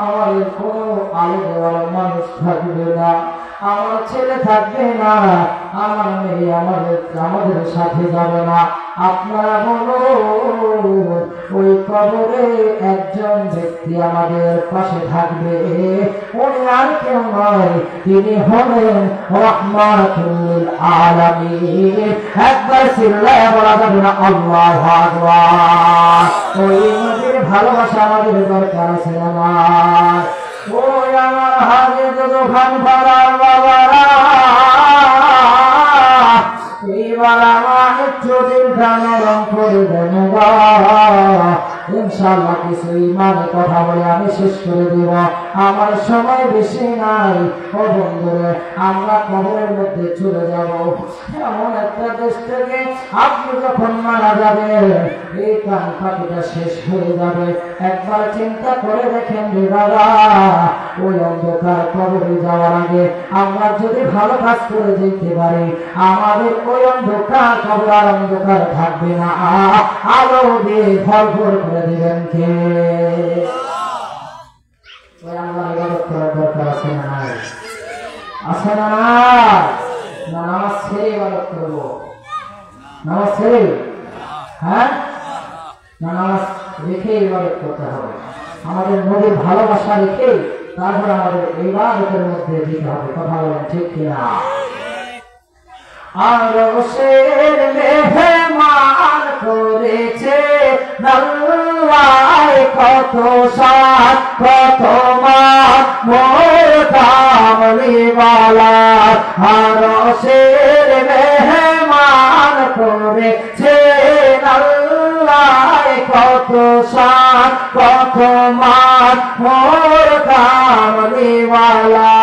আমার কোনো আলো দেওয়ার মানুষ থাকবে না, আমার ছেলে থাকবে না, আমার মেয়ে আমাদের সাথে যাবে না। আপনারা বলুন, ওই কবরে একজন ব্যক্তি আমাদের পাশে থাকবে, উনি আর কেউ নয়, তিনি হলেন রাহমাতুল আলামিন। একবার চিল্লায়া বলা যাবে না আল্লাহু আকবার? ওই নবীর ভালোবাসা আমাদের দরকার আছে না? ওই আমার হাতে দোকান পাড়ার বাবারা, এবার আমার একটু দিন নরম করে দেন ইনশাআল্লাহ। কিছু ইমানের কথা বলে আমি শেষ করে দিব, আমার সময় বেশি নাই। ও বন্ধুরে, আমরা কবরের মধ্যে চলে যাব এমন একটা দেশ থেকে। আপনি যখন মারা যাবেন এই কান পাখিটা শেষ হয়ে যাবে। একবার চিন্তা করে দেখেন রে বাবা, ওই অন্ধকার কবরে যাওয়ার আগে আমরা যদি ভালো কাজ করে যেতে পারি, আমাদের ওই অন্ধকার কবর আর অন্ধকার থাকবে না, আলো দিয়ে ভরপুর করে দিবেন কে? ওই আল্লাহ ইবাদত করার দরকার আছে না নাই? আছে না নাই? না নামাজ ছেড়ে ইবাদত করবো? নামাজ ছেড়ে? হ্যাঁ, না নামাজ রেখে ইবাদত করতে হবে। আমাদের নবীর ভালোবাসা রেখে তারপর আমাদের ইবাদতের মধ্যে দিতে হবে। কথা বলেন ঠিক কিনা? আরশের মেহমান করেছে আল্লাহ, কত সাত কত মান মোর কামলিওয়ালা। আরশের মেহমান করেছে আল্লাহ, কত সাত কত মান মোর কামলিওয়ালা।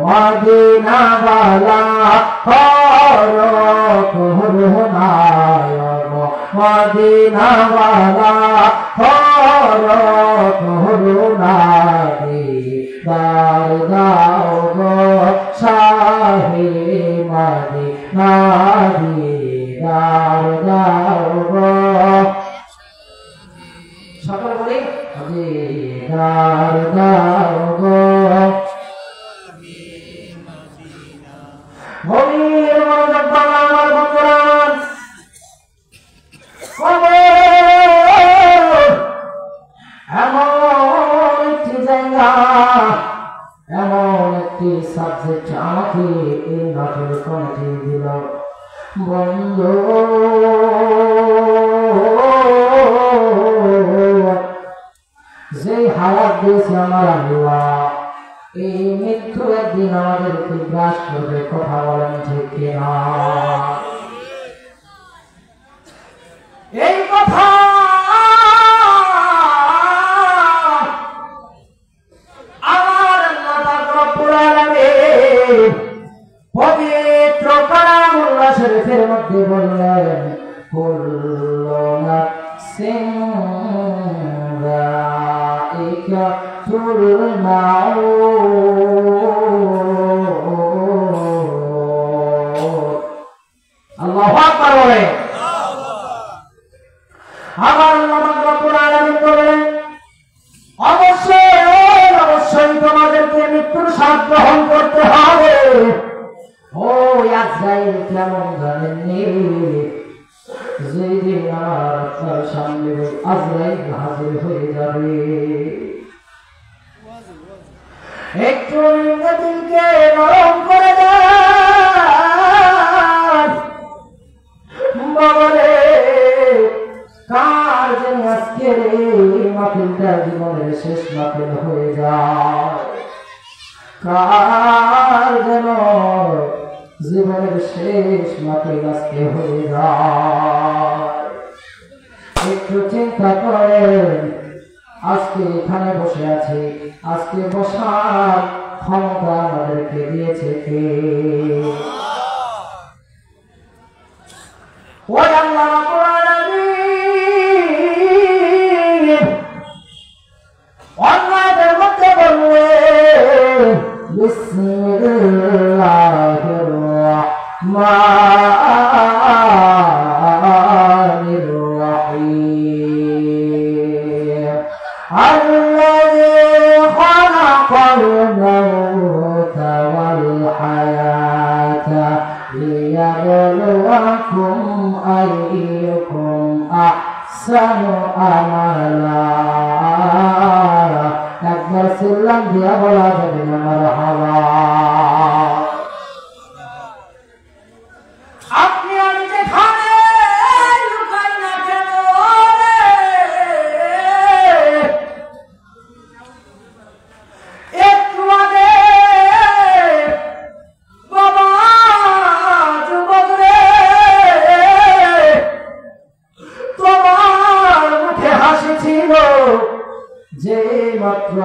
মদিনাওয়ালা করো করুণায়, মদিনাওয়ালা করো করুণা দিদার দাও গো শাহে মদিনা দিদার দাও গো সকল বলি দিদার দাও গো গভীর মনোযোগ বাংলা আমার বন্ধুরা এমন একটি জায়গা এমন একটি সাবজেক্ট আমাকে এই নাটক কমিটি দিল বন্ধু যে হায়াত দিয়েছে আমার আল্লাহ এই মৃত্যু একদিন আমাদেরকে গ্রাস করবে কথা বলেন ঠিক কিনা এই কথা আমার আল্লাহ পাক রব্বুল আলামিন পবিত্র কালামুল্লাহ শরীফের মধ্যে বললেন কুল্লু নাফসিন যায়িকাতুল মাউত আল্লাহু আকবার বলেন আমার আল্লাহ রব্বুল আলামিন বলেন অবশ্যই তোমাদেরকে মৃত্যুর স্বাদ গ্রহণ করতে হবে ও আজরাইল কেমন জানেননি যেদিন আমার আপনার সামনে আজরাইল হাজির হয়ে যাবে একটু দিলকে নরম করে দেন বাবারে কার যেন আজকের মাহফিলটা জীবনের শেষ মাহফিল হয়ে যায় কার যেন জীবনের শেষ মাহফিল আজকে হয়ে যায় একটু চিন্তা করেন আজকে এখানে বসে আছি আজকে বসার ক্ষমতা আমাদেরকে দিয়েছে কে ওই আল্লাহ রাব্বুল আলামিন অন্যদের মধ্যে বললেন বিসমিল্লাহির রাহমানির রাহিম আল্লাযী খালাকাল মাউতা ওয়াল হায়াতা লিয়াবলুয়াকুম আইয়ুকুম আহসানু আমালা একবার সিল্লাম দিয়া বলা যাবে না মারহাবা আপনি আমি যেখানে লুকাই না কেন একটু আগে বাবা যুবক রে তোমার মুখে হাসি ছিল যে মাত্র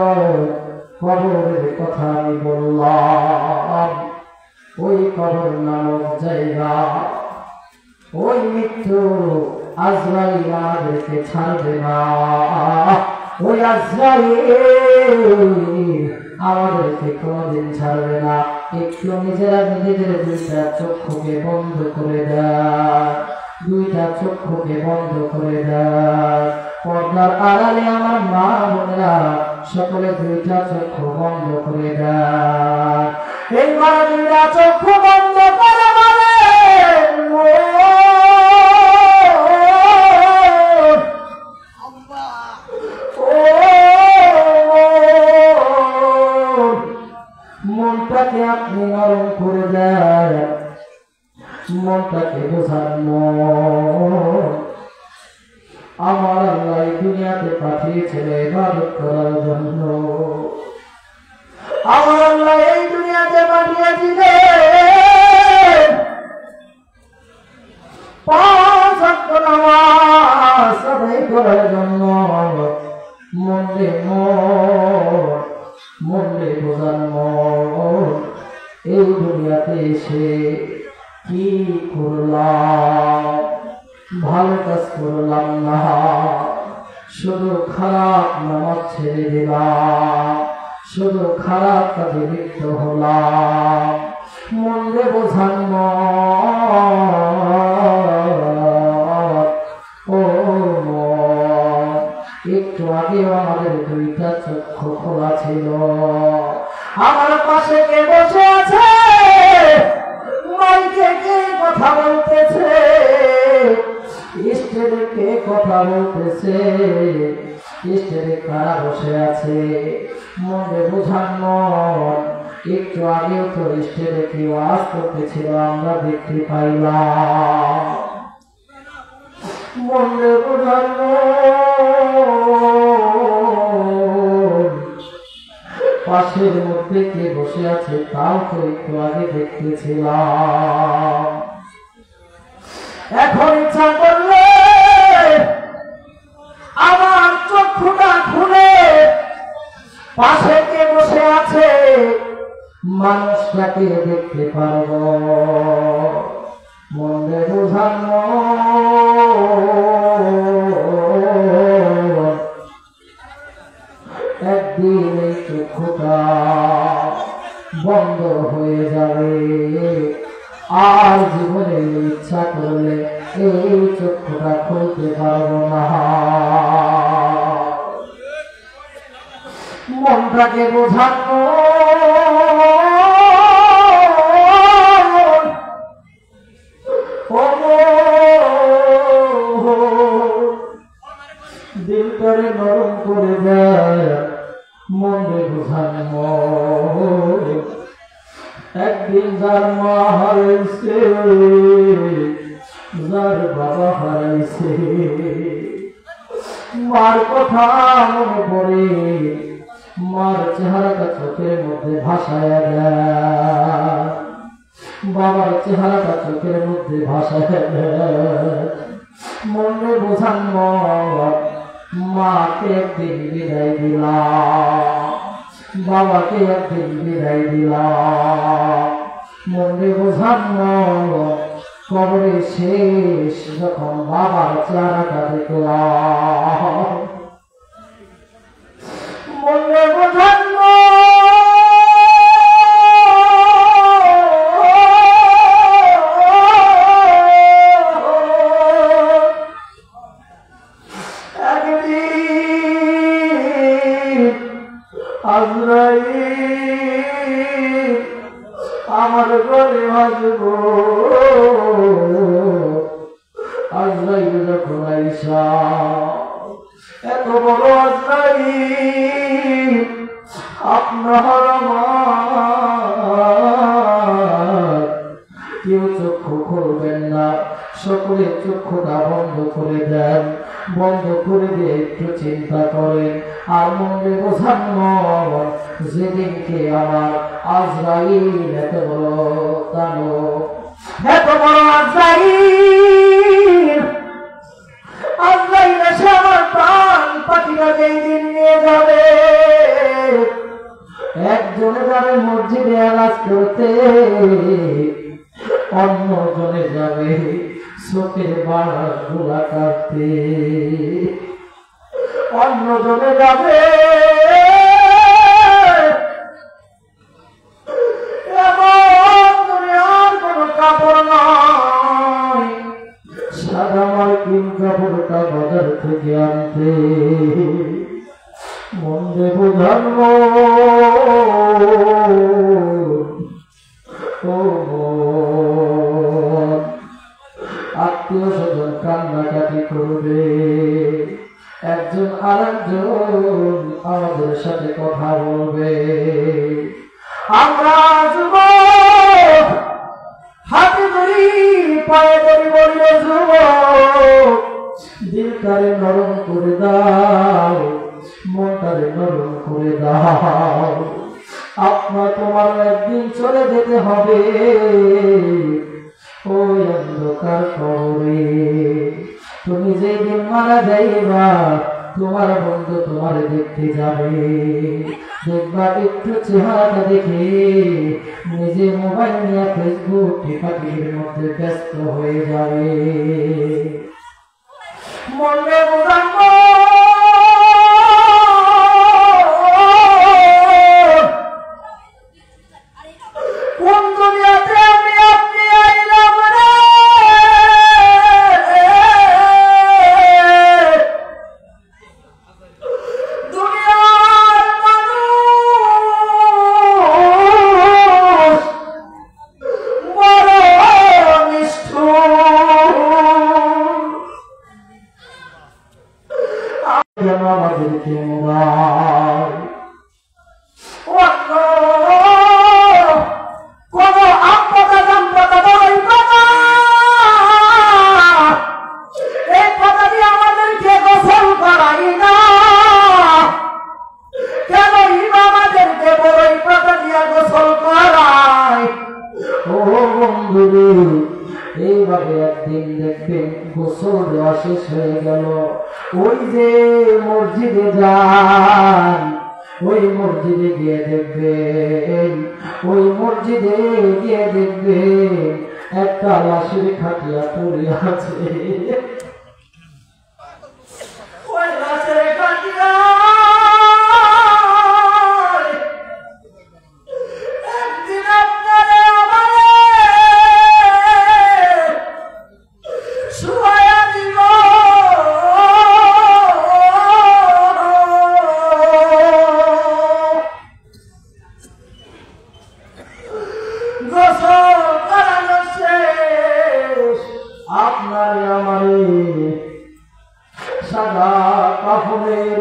কবরের কথা আমি বললাম ওই কবর নামক জায়গা ওই মৃত্যু আজরাইল আমাদেরকে ছাড়বে না ওই আজরাইল আমাদেরকে কোনদিন ছাড়বে না একটু নিজেরা নিজেদের দুইটা চক্ষুকে বন্ধ করে দেয় দুইটা চক্ষুকে বন্ধ করে দেয় পর্দার আড়ালে আমার মা বোনেরা সকলে দুইটা চক্ষু বন্ধ করে দেয় এইবার দুইটা চক্ষু বন্ধ করে মনটাকে আপনি নরম করে দেন মনটাকে বোঝানো আমার আল্লাহ দুনিয়াতে পাঠিয়েছিল ইবাদত করার জন্য আমার আল্লাহ এই দুনিয়াতে পাঠিয়েছিলেন 5 ওয়াক্ত নামাজ আদায় করার জন্য মনে বোঝানো এই দুনিয়াতে এসে কি করলাম ভালো ভালো কাজ করলাম না, শুধু খারাপ নামাজ ছেড়ে দিলাম, শুধু খারাপ কাজে লিপ্ত হলাম। মনে বোঝান ও একটু আগে আমাদের দুইটা চক্ষু খোলা ছিল। আমার পাশে কে বসে আছে, মাইকে কে কথা বলতেছে, স্টেজে কে কথা বলতেছে, স্টেজে কারা বসে আছে। মনে বোঝান একটু আগেও তো স্টেজে কেউ ওয়াজ করতেছিল, আমরা দেখতে পাইলাম। মনে বোঝান পাশের মধ্যে কে বসে আছে তাও তো একটু আগে দেখতেছিলাম। এখন ইচ্ছা করলে আমার চক্ষুটা খুলে পাশে কে বসে আছে মানুষটাকে দেখতে পারব। মনে বোঝানো একদিন এই চক্ষুটা বন্ধ হয়ে যাবে, আর জীবনে ইচ্ছা করলে এই চক্ষুটা খুলতে পারবো না। মনটাকে বোঝানো দিলটারে নরম করে দেয়। মনে বোঝানো একদিন যার মা হারাইছে, যার বাবা হারাইছে, মার কথা মনে পড়ে, মার চেহারাটা চোখের মধ্যে ভাসায় দেয়, বাবার চেহারাটা চোখের মধ্যে ভাসায় দেয়। মনে বোঝান মাকে একদিন বিদায় দিলাম, বাবাকে একদিন বিদায় দিলাম। মনে বোঝান কবরে শেষ যখন বাবার চেহারাটা দেখলাম। মনে বোঝান আজরাইল আমার ঘরে আসবো। আজরাইল যখন আইসা এত বড় আজরাইল আপনার আমার কেউ চক্ষু খুলবেন না, সকলে চক্ষুটা বন্ধ করে দেন। বন্ধ করে দিয়ে একটু চিন্তা করেন আর মনে বোঝান যেদিনকে আমার আজরাইল এত বড় দানব, এত বড় আজরাইল, আজরাইল এসে আমার প্রাণ পাখিটা যেই দিন নিয়ে যাবে। একজনে যাবে মসজিদে আওয়াজ করতে, অন্যজনে যাবে চোখের বাড়া গোলা কাটতে, অন্যজনে যাবে আর কোন কাপড় নয়, সাদা মার্কিন কাপড়টা বাজার থেকে আনতে। মনে বোঝানো আত্মীয় স্বজন কান্নাকাটি করবে, একজন আরেকজন আমাদের সাথে কথা বলবে। আমরা যুবক হাতে ধরি পায়ে ধরি বললে যুবক দিলটারে নরম করে দাও, মনটারে নরম করে দাও। আপনার তোমার একদিন চলে যেতে হবে ওই অন্ধকার কবরে। তুমি যেদিন মারা যাইবা তোমার বন্ধু তোমার দেখতে যাবে, দেখবা একটু চেহারাটা দেখে নিজে মোবাইল নিয়ে ফেসবুক টিপাটিপির মধ্যে ব্যস্ত হয়ে যাবে। মনে বুঝাবো কোন দুনিয়াতে আমি আপনি আইলাম রে দুনিয়ার মানুষ বড় নিষ্ঠুর যেন আমাদেরকে মোড়ায় কোন আপদা সম্পদা বড়ই কথা এই কথা দিয়ে আমাদেরকে গোসল করাই না কেন আমাদেরকে বড়ই কথা দিয়ে গোসল করায় ও বন্ধুরে এইভাবে একদিন দেখবেন গোসল দেওয়া শেষ হয়ে গেল ওই যে মসজিদে যান ওই মসজিদে গিয়ে দেখবেন ওই মসজিদে গিয়ে দেখবেন একটা লাশের খাটিয়া পড়ে আছে ওই লাশের খাটিয়া একদিন আপনারা আমারে শুয়ায়া দিব গোসল করানো শেষ আপনারে আমারে সাদা কাপড়ের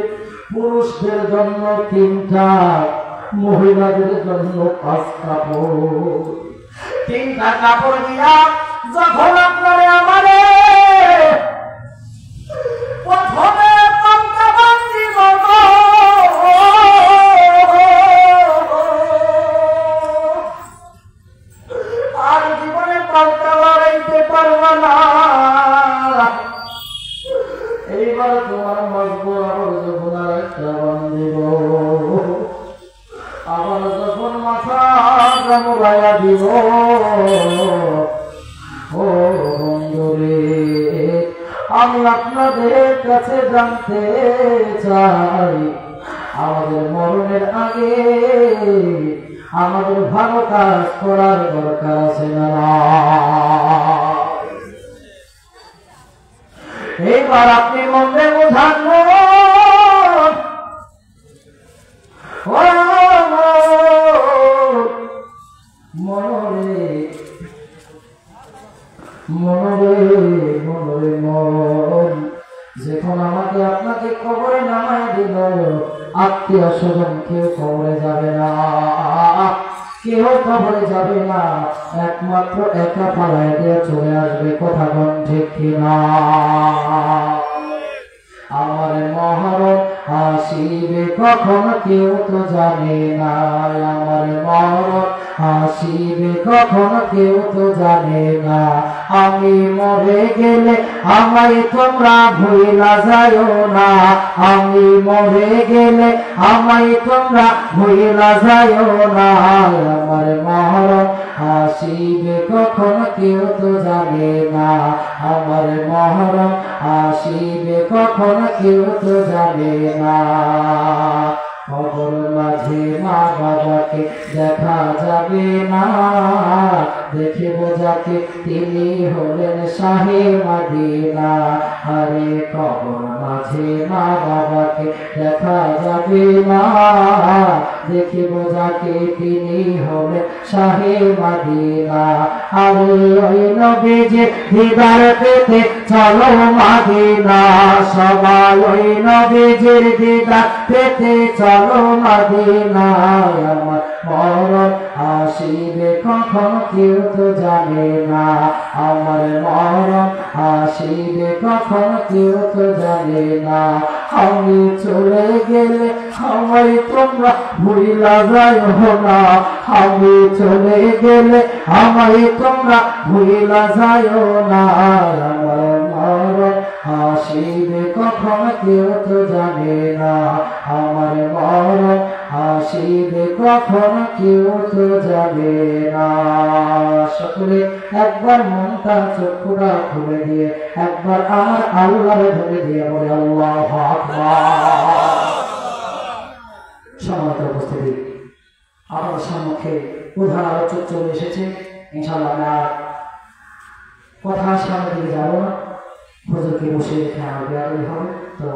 পুরুষদের জন্য 3টা মহিলাদের জন্য 5 কাপড় 3টা কাপড় দিয়া যখন আপনারে আমারে প্রথমে পাল্টা বান্দি বাবা আর জীবনে পাল্টা লড়াইতে পারবা না এইবার তোমার মজবু আবার যখন আর একটা বান্ধিব আবার যখন মাথা কামড়াইয়া দিব ও বন্ধুরে আমি আপনাদের কাছে জানতে চাই আমাদের মরণের আগে আমাদের ভালো কাজ করার দরকার আছে না এইবার আপনি মনে বোঝান মনরে মনরে মনরে মন যখন আমাকে আপনাকে কবরে নামায় দিল আত্মীয় স্বজন কেউ কবরে যাবে না কেউ কবরে যাবে না একমাত্র একা পালায় দিয়ে চলে আসবে কথা কোন ঠিক কিনা আমার মহরণ আসিবে কখন কেউ তো জানে না আমার মহরণ আসিবে কখন কেউ তো জানে না আমি মরে গেলে আমায় তোমরা ভুলা যাও না আমি মরে গেলে আমায় তোমরা ভুলা যাও না আমার মহরণ আসিবে কখন কেউ তো জানে না আমার মহরণ আসিবে কখন কেউ তো জানে না কবর মাঝে মা বাবাকে দেখা যাবে না দেখিব যাকে তিনি হলেন শাহে মদিনা আরে কবর মাঝে মা বাবাকে দেখা যাবে না দেখিব যাকে তিনি হলেন শাহে মদিনা আরে ওই নবীজি দিদার পেতে চলো মদিনা সবাই ওই নবীজির দিদার পেতে চলো মদিনায় আমার মরণ আসিবে কখন কেউ তো জানে না আমার মরণ আসিবে কখন কেউ তো জানে না আমি চলে গেলে আমায় তোমরা ভুলা যাও না আমি চলে গেলে আমায় তোমরা ভুলা যাও না আমার মরণ আসিবে কখন কেউ তো জানে না আমার মরণ আসিবে কখন কেউ তো যাবে না। সকলে একবার মনটা চক্ষুটা খুলে দিয়ে একবার আমার আল্লাহরে ধরে দিয়ে বলে আল্লাহু আকবার। সম্মানিত উপস্থিতি, আপনার সম্মুখে প্রধান আলোচক চলে এসেছে। ইনশাআল্লাহ আমরা কথা সামনে দিকে যাব না, হুজুরকে বসে রেখে আমার বেয়াদবি হবে। তো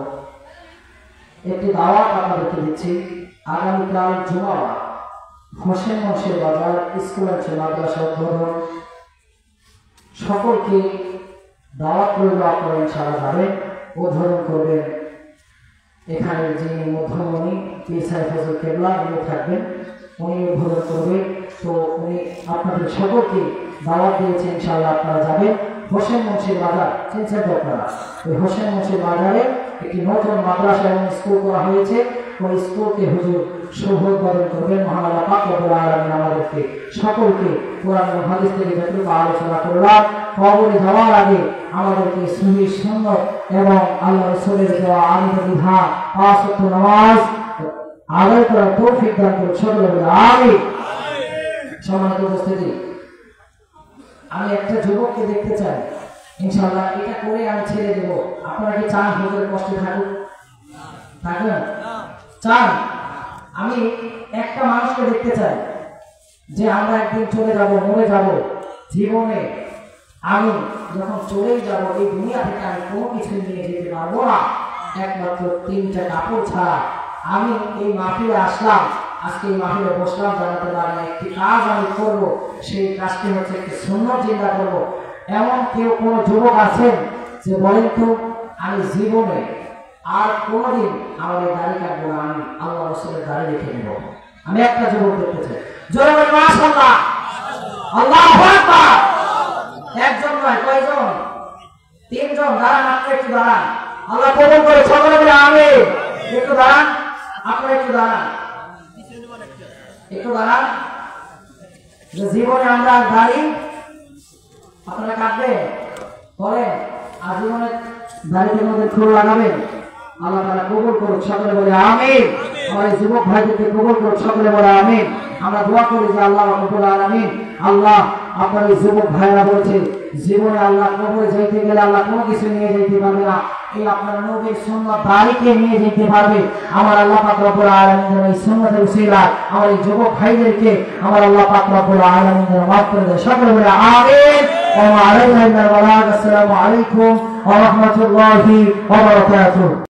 একটি দাওয়াত আপনাদেরকে দিচ্ছি। আগামীকাল জুমাবার হোসেন মনসির বাজার স্কুল আছে মাদ্রাসা উদ্বোধন, সকলকে দাওয়াত করবে। আপনারা ইনশাআল্লাহ যাবেন, উদ্বোধন করবেন। এখানে যিনি মধ্যমণি পীর সাহেব হুজুর কেবলা উনি থাকবেন, উনি উদ্বোধন করবে। তো উনি আপনাদের সকলকে দাওয়াত দিয়েছেন, ইনশাআল্লাহ আপনারা যাবেন। হোসেন মনসির বাজার চিনছেন তো আপনারা? ওই হোসেন মনসির বাজারে একটি নতুন মাদ্রাসা এবং স্কুল করা হয়েছে। ওই স্কুলকে হুজুর শুভ উদ্বোধন করবেন। মহান আল্লাহ পাক রব্বুল আলামিন আমাদেরকে সকলকে কোরআন ও হাদিস থেকে যতটুকু আলোচনা করলাম কবরে যাওয়ার আগে আমাদেরকে সহি সুন্নাত এবং আল্লাহ রাসূলের দেওয়া আইন বিধান পাঁচ ওয়াক্ত নামাজ আদায় করার তৌফিক দান করুন। সকলে বলে আমিন। সম্মানিত উপস্থিতি, আমি একটা যুবককে দেখতে চাই, ইনশাআল্লাহ এটা করে আমি ছেড়ে দেব। আপনারা কি চান হুজুরের কষ্টে থাকুক? থাকবেন? চান? আমি একটা মানুষকে দেখতে চাই যে আমরা একদিন চলে যাব, মরে যাব। জীবনে আমি যখন চলেই যাব এই দুনিয়া থেকে আমি কোনো কিছু নিয়ে যেতে পারবো না, একমাত্র তিনটা কাপড় ছাড়া। আমি এই মাহফিলে আসলাম, আজকে এই মাহফিলে বসলাম, জানাতে পারি না একটি কাজ আমি করবো। সেই কাজটি হচ্ছে একটি সুন্নাত জিন্দা করবো। এমন কেউ কোনো যুবক আছেন যে বলেন তো আমি জীবনে আর কোনোদিন আমার এই দাড়ি কাটবো না, আমি আল্লাহ রাসূলের দাড়ি রেখে নেব? আমি একটা যুবক দেখতে চাই। জোরে বলি মাশাআল্লাহ, আল্লাহু আকবার। একজন নয়, কয়জন? তিনজন। দাঁড়ান, আপনি একটু দাঁড়ান, আল্লাহ কবুল করে। সকলে বলে আমিন। একটু দাঁড়ান, আপনারা একটু দাঁড়ান, একটু দাঁড়ান। যে জীবনে আমরা দাড়ি আপনারা কাটবেন বলেন, আর জীবনে দাড়ির মধ্যে ফুল লাগাবেন? আল্লাহ তাআলা কবুল করুন। সকলে বলে আমিন। আমার এই যুবক ভাইদেরকে কবুল করুন। সকলে বলে আমিন। আমরা দোয়া করি যে আল্লাহ রাব্বুল আলামিন, আল্লাহ আপনার এই যুবক ভাইরা বলছে জীবনে আল্লাহ কবরে যাইতে গেলে আল্লাহ কোনো কিছু নিয়ে যাইতে পারবে না, এই আপনার নবীর সুন্নাত দাড়িকে নিয়ে যেতে পারবে। আমার আল্লাহ পাক রব্বুল আলামিন এই সুন্নাতের উসিলায় আমার এই যুবক ভাইদেরকে আমার আল্লাহ পাক রব্বুল আলামিন মাফ করে দেয়। সকলে বলে আমিন। ওয়া আলাইকুম আসসালাম ওয়া রাহমাতুল্লাহি ওয়া বারাকাতুহু।